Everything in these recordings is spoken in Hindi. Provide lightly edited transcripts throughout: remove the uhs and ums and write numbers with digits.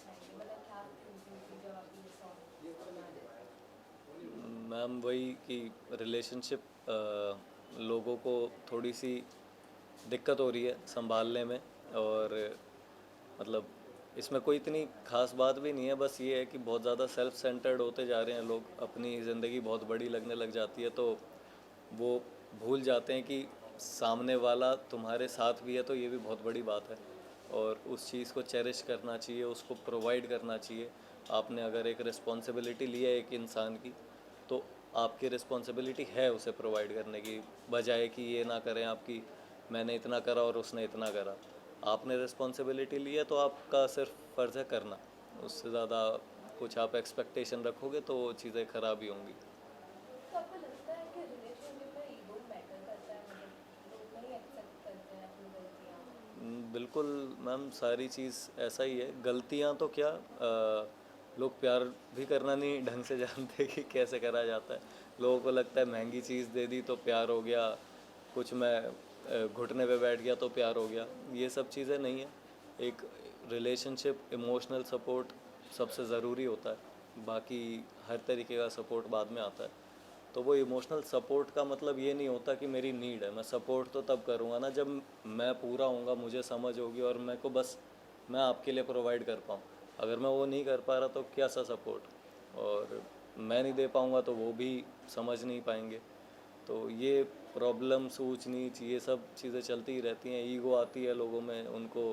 चाहेंगे? मतलब क्या थिंकिंग थी जब आप ये सॉन्ग बना रहे थे? मैम वही कि रिलेशनशिप लोगों को थोड़ी सी दिक्कत हो रही है संभालने में। और मतलब इसमें कोई इतनी खास बात भी नहीं है, बस ये है कि बहुत ज़्यादा सेल्फ सेंटर्ड होते जा रहे हैं लोग, अपनी ज़िंदगी बहुत बड़ी लगने लग जाती है, तो वो भूल जाते हैं कि सामने वाला तुम्हारे साथ भी है, तो ये भी बहुत बड़ी बात है। और उस चीज़ को चेरिश करना चाहिए, उसको प्रोवाइड करना चाहिए। आपने अगर एक रिस्पॉन्सिबिलिटी ली है एक इंसान की, तो आपकी रिस्पॉन्सिबिलिटी है उसे प्रोवाइड करने की, बजाय कि ये ना करें आपकी मैंने इतना करा और उसने इतना करा। आपने रिस्पॉन्सिबिलिटी ली है तो आपका सिर्फ फ़र्ज़ है करना। उससे ज़्यादा कुछ आप एक्सपेक्टेशन रखोगे तो चीज़ें ख़राब ही होंगी। तो आपको लगता है कि रिलेशनशिप में ईगो मैटर करता है? मतलब लोग नहीं एक्सेप्ट करते हैं अपनी गलतियाँ? बिल्कुल मैम, सारी चीज़ ऐसा ही है। गलतियाँ तो क्या, लोग प्यार भी करना नहीं ढंग से जानते कि कैसे करा जाता है। लोगों को लगता है महंगी चीज़ दे दी तो प्यार हो गया, कुछ मैं घुटने पे बैठ गया तो प्यार हो गया। ये सब चीज़ें नहीं है। एक रिलेशनशिप इमोशनल सपोर्ट सबसे ज़रूरी होता है, बाकी हर तरीके का सपोर्ट बाद में आता है। तो वो इमोशनल सपोर्ट का मतलब ये नहीं होता कि मेरी नीड है। मैं सपोर्ट तो तब करूँगा ना जब मैं पूरा होऊंगा, मुझे समझ होगी और मेरे को बस मैं आपके लिए प्रोवाइड कर पाऊँ। अगर मैं वो नहीं कर पा रहा तो क्या सा सपोर्ट। और मैं नहीं दे पाऊँगा तो वो भी समझ नहीं पाएंगे। तो ये प्रॉब्लम्स, ऊंच नीच, ये सब चीज़ें चलती ही रहती हैं। ईगो आती है लोगों में, उनको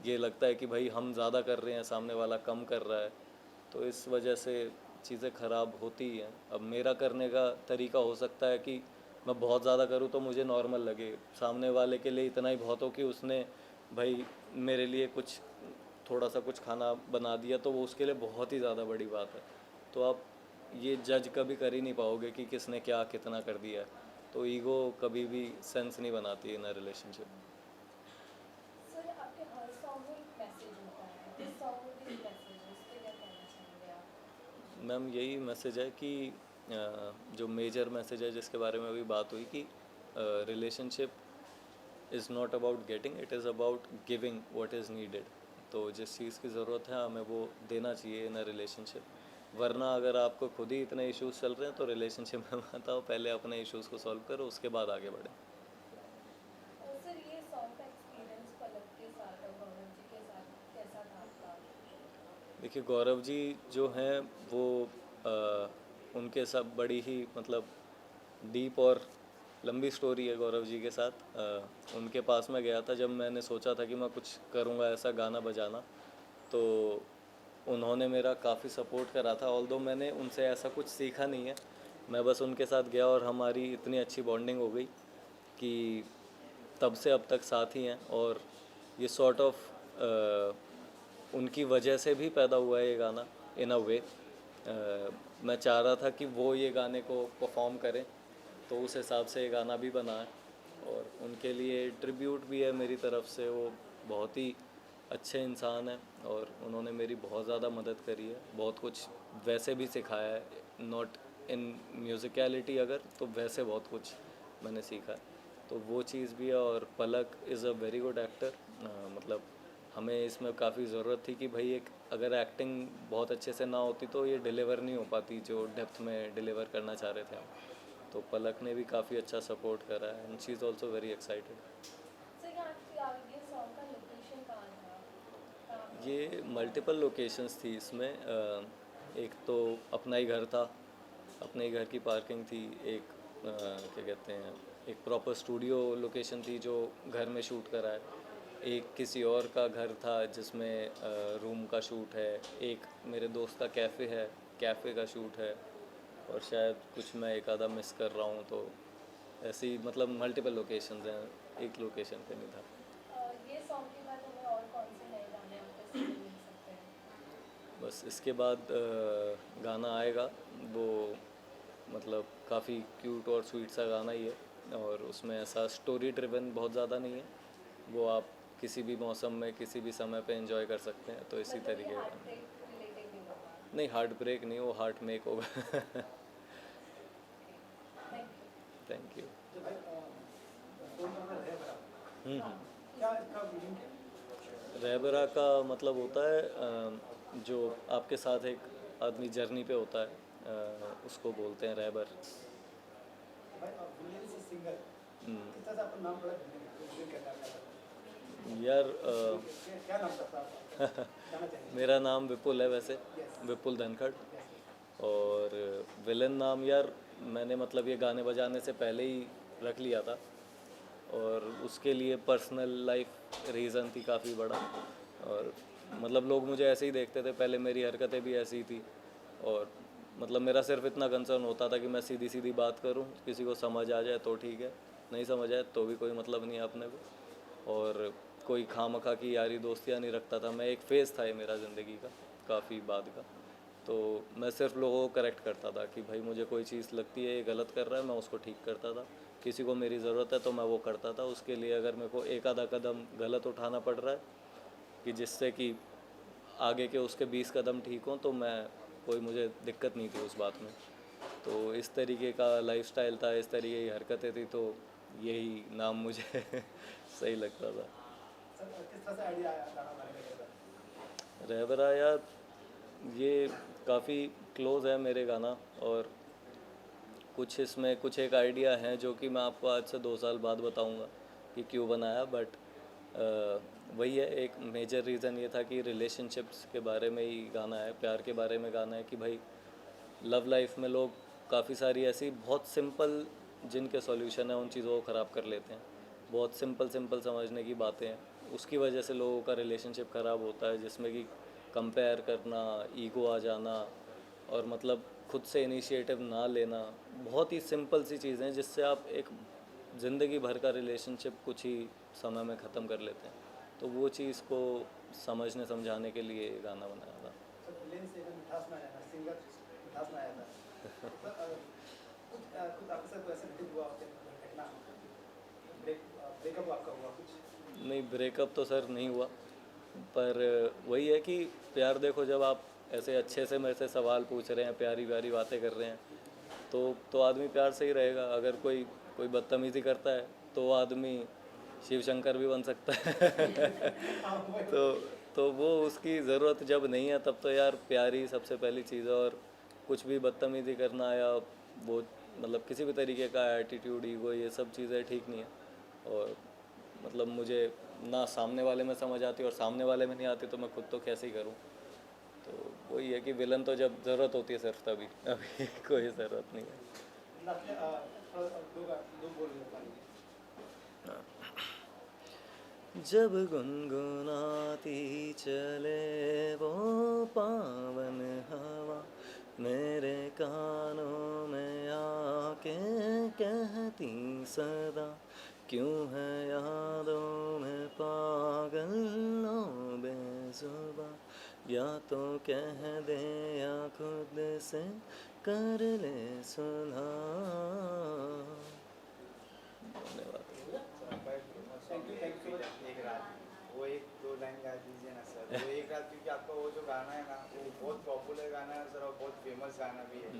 ये लगता है कि भाई हम ज़्यादा कर रहे हैं, सामने वाला कम कर रहा है, तो इस वजह से चीज़ें ख़राब होती ही हैं। अब मेरा करने का तरीका हो सकता है कि मैं बहुत ज़्यादा करूँ तो मुझे नॉर्मल लगे, सामने वाले के लिए इतना ही बहुत हो कि उसने भाई मेरे लिए कुछ थोड़ा सा कुछ खाना बना दिया, तो वो उसके लिए बहुत ही ज़्यादा बड़ी बात है। तो आप ये जज कभी कर ही नहीं पाओगे कि किसने क्या कितना कर दिया है। तो ईगो कभी भी सेंस नहीं बनाती इन अ रिलेशनशिप। सर, आपके हर सॉन्ग में एक मैसेज होता है। इस सॉन्ग में भी एक मैसेज है, इस पे क्या कहना चाहेंगे आप? मैम यही मैसेज है कि जो मेजर मैसेज है जिसके बारे में अभी बात हुई कि relationship is not about getting, it is about giving what is needed. तो जिस चीज़ की ज़रूरत है हमें वो देना चाहिए इन अ रिलेशनशिप। वरना अगर आपको खुद ही इतने इश्यूज़ चल रहे हैं तो रिलेशनशिप में मत आओ, पहले अपने इश्यूज़ को सॉल्व करो, उसके बाद आगे बढ़ें। सर, ये सॉन्ग का एक्सपीरियंस पलक के साथ और गौरव जी के साथ कैसा था आपका? देखिए गौरव जी जो हैं वो उनके सब बड़ी ही मतलब डीप और लंबी स्टोरी है गौरव जी के साथ। उनके पास में गया था जब मैंने सोचा था कि मैं कुछ करूँगा ऐसा गाना बजाना, तो उन्होंने मेरा काफ़ी सपोर्ट करा था। ऑल्दो मैंने उनसे ऐसा कुछ सीखा नहीं है, मैं बस उनके साथ गया और हमारी इतनी अच्छी बॉन्डिंग हो गई कि तब से अब तक साथ ही हैं। और ये सॉर्ट ऑफ उनकी वजह से भी पैदा हुआ है ये गाना इन अ वे। मैं चाह रहा था कि वो ये गाने को परफॉर्म करें, तो उस हिसाब से ये गाना भी बना है। और उनके लिए ट्रिब्यूट भी है मेरी तरफ से। वो बहुत ही अच्छे इंसान हैं और उन्होंने मेरी बहुत ज़्यादा मदद करी है, बहुत कुछ वैसे भी सिखाया है, नॉट इन म्यूज़िकलिटी अगर, तो वैसे बहुत कुछ मैंने सीखा है। तो वो चीज़ भी है। और Palak is a very good actor. मतलब हमें इसमें काफ़ी ज़रूरत थी कि भाई एक अगर एक्टिंग बहुत अच्छे से ना होती तो ये डिलीवर नहीं हो पाती जो डेप्थ में डिलीवर करना चाह रहे थे हम। तो पलक ने भी काफ़ी अच्छा सपोर्ट करा है and she is also very excited. Sir, ये सॉन्ग का लोकेशन कहाँ था? कहाँ पे हुआ ये था? मल्टीपल लोकेशंस थी इसमें। एक तो अपना ही घर था, अपने ही घर की पार्किंग थी। एक क्या कहते हैं, एक प्रॉपर स्टूडियो लोकेशन थी जो घर में शूट करा है। एक किसी और का घर था जिसमें रूम का शूट है। एक मेरे दोस्त का कैफ़े है, कैफ़े का शूट है। और शायद कुछ मैं एक आधा मिस कर रहा हूँ, तो ऐसी मतलब मल्टीपल लोकेशंस हैं, एक लोकेशन पे नहीं था। ये सॉन्ग के बाद हमें और कौन से नए गाने आपके सुनने मिल सकते हैं? बस इसके बाद गाना आएगा, वो मतलब काफ़ी क्यूट और स्वीट सा गाना ही है। और उसमें ऐसा स्टोरी ड्रिवन बहुत ज़्यादा नहीं है, वो आप किसी भी मौसम में किसी भी समय पे एंजॉय कर सकते हैं, तो इसी मतलब ये तरीके का हार्ट गाना। ब्रेक रिलेटेड नहीं होगा? नहीं, हार्ट ब्रेक नहीं, वो हार्ट मेक होगा। Okay, thank you. Thank you. भाई फोन नंबर है मेरा। हाँ, हम्म। प्लीज़ क्या बताएं। इसका मीनिंग क्या है? रहबरा का मतलब होता है जो आपके साथ एक आदमी जर्नी पे होता है, उसको बोलते हैं रहबर। भाई अब विलियन से सिंगर किस तरह से आपका नाम पड़ा विलियन क्या नाम है यार क्या नाम था आपका जानना चाहेंगे मेरा नाम विपुल है वैसे, यस विपुल धनखड़। यस और विलन नाम यार मैंने मतलब ये गाने बजाने से पहले ही रख लिया था, और उसके लिए पर्सनल लाइफ रीज़न थी काफ़ी बड़ा। और मतलब लोग मुझे ऐसे ही देखते थे पहले, मेरी हरकतें भी ऐसी ही थी, और मतलब मेरा सिर्फ इतना कंसर्न होता था कि मैं सीधी सीधी बात करूं, किसी को समझ आ जाए तो ठीक है, नहीं समझ आए तो भी कोई मतलब नहीं है अपने को। और कोई खामखा की यारी दोस्तियाँ नहीं रखता था मैं। एक फ़ेज़ था ये मेरा ज़िंदगी का काफ़ी बाद का, तो मैं सिर्फ लोगों को करेक्ट करता था कि भाई मुझे कोई चीज़ लगती है ये गलत कर रहा है, मैं उसको ठीक करता था। किसी को मेरी ज़रूरत है तो मैं वो करता था उसके लिए। अगर मेरे को एक आधा कदम गलत उठाना पड़ रहा है कि जिससे कि आगे के उसके 20 कदम ठीक हों, तो मैं कोई मुझे दिक्कत नहीं थी उस बात में। तो इस तरीके का लाइफस्टाइल था, इस तरीके की हरकतें थी, तो यही नाम मुझे सही लगता था। सर किस तरह से आइडिया आया गाना बनाने का रहबरा यार ये काफ़ी क्लोज़ है मेरे गाना, और कुछ इसमें कुछ एक आइडिया हैं जो कि मैं आपको आज से 2 साल बाद बताऊंगा कि क्यों बनाया। बट वही है, एक मेजर रीज़न ये था कि रिलेशनशिप्स के बारे में ही गाना है, प्यार के बारे में गाना है कि भाई लव लाइफ में लोग काफ़ी सारी ऐसी बहुत सिंपल जिनके सॉल्यूशन है उन चीज़ों को ख़राब कर लेते हैं। बहुत सिंपल सिंपल समझने की बातें हैं, उसकी वजह से लोगों का रिलेशनशिप ख़राब होता है, जिसमें कि कंपेयर करना, ईगो आ जाना, और मतलब खुद से इनिशिएटिव ना लेना। बहुत ही सिंपल सी चीज़ें जिससे आप एक ज़िंदगी भर का रिलेशनशिप कुछ ही समय में ख़त्म कर लेते हैं। तो वो चीज़ को समझने समझाने के लिए ये गाना बनाया था। सर विलियन से एकदम मिठास में आया था सिंगर मिठास में आया था सर कुछ आपके साथ ऐसा घटित हुआ घटना ब्रेकअप आपका हुआ कुछ नहीं, ब्रेकअप तो सर नहीं हुआ, पर वही है कि प्यार देखो, जब आप ऐसे अच्छे से मेरे से सवाल पूछ रहे हैं, प्यारी प्यारी बातें कर रहे हैं, तो आदमी प्यार से ही रहेगा। अगर कोई कोई बदतमीज़ी करता है तो वो आदमी शिव शंकर भी बन सकता है तो तो वो उसकी ज़रूरत जब नहीं है तब तो यार प्यार ही सबसे पहली चीज़ है। और कुछ भी बदतमीज़ी करना या वो मतलब किसी भी तरीके का एटीट्यूड, ईगो, ये सब चीज़ें ठीक नहीं है। और मतलब मुझे ना सामने वाले में समझ आती और सामने वाले में नहीं आती तो मैं खुद तो कैसे ही करूँ। तो वही है कि विलन तो जब ज़रूरत होती है सिर्फ तभी, अभी कोई ज़रूरत नहीं है। दो बोल जब गुनगुनाती चले वो पावन हवा, मेरे कानों में आके कहती सदा, क्यों है यादों में पागल लो बेजुबा, या तो कह दे या खुद से कर ले सुलह। धन्यवाद। थैंक यू एक रात वो एक दो लाइन गा दीजिए ना सर, वो एक रात, क्योंकि आपका वो जो गाना है ना वो बहुत पॉपुलर गाना है सर और बहुत फेमस गाना भी है।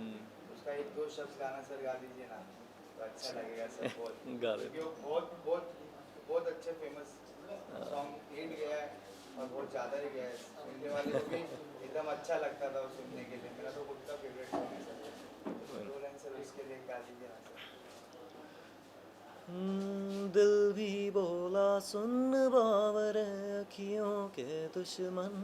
उसका एक दो शब्द गाना सर गा दीजिए ना तो अच्छा लगेगा सर बहुत, गा क्योंकि देते। वो बहुत बहुत बहुत अच्छे फेमस सॉन्ग हिट गया है और बहुत ज़्यादा ही गया है, सुनने वाले को भी एकदम अच्छा लगता था वो सुनने के लिए। मेरा तो खुद का फेवरेट सॉन्ग है सर। दो लाइन सर उसके लिए गा दीजिए ना सर। दिल भी बोला सुन बावर अखियों के दुश्मन,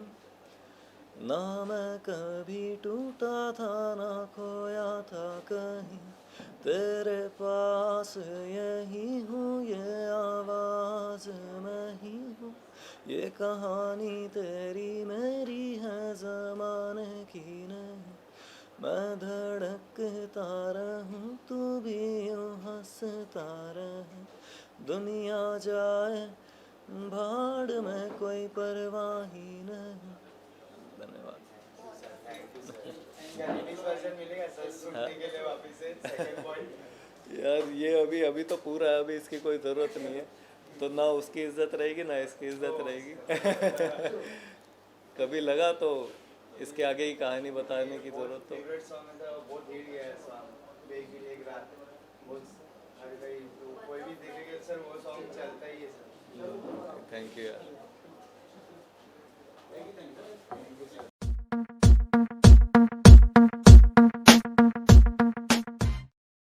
ना मैं कभी टूटा था ना खोया था कहीं, तेरे पास यही हूँ, ये आवाज़ मैं ही हूँ, ये कहानी तेरी मेरी है ज़माने की नहीं, मैं धड़कता रहूं तू भी यूं हंसता रहे, दुनिया जाए भाड़ में कोई परवाह ही नहीं। धन्यवाद। Thank you sir. क्या रिमिक्स वर्जन मिलेगा सर सुनने के लिए वापस से सेकंड पॉइंट? यार ये अभी अभी तो पूरा है, अभी इसकी कोई ज़रूरत नहीं है, तो ना उसकी इज्जत रहेगी ना इसकी इज्जत रहेगी कभी लगा तो इसके आगे की कहानी बताने की ज़रूरत तो। फेवरेट सॉन्ग है सर, बहुत हिट गया है सॉन्ग। एक रात बहुत हर कहीं तो कोई भी देखेगा सर वो सॉन्ग चलता ही है सर। थैंक यू यार।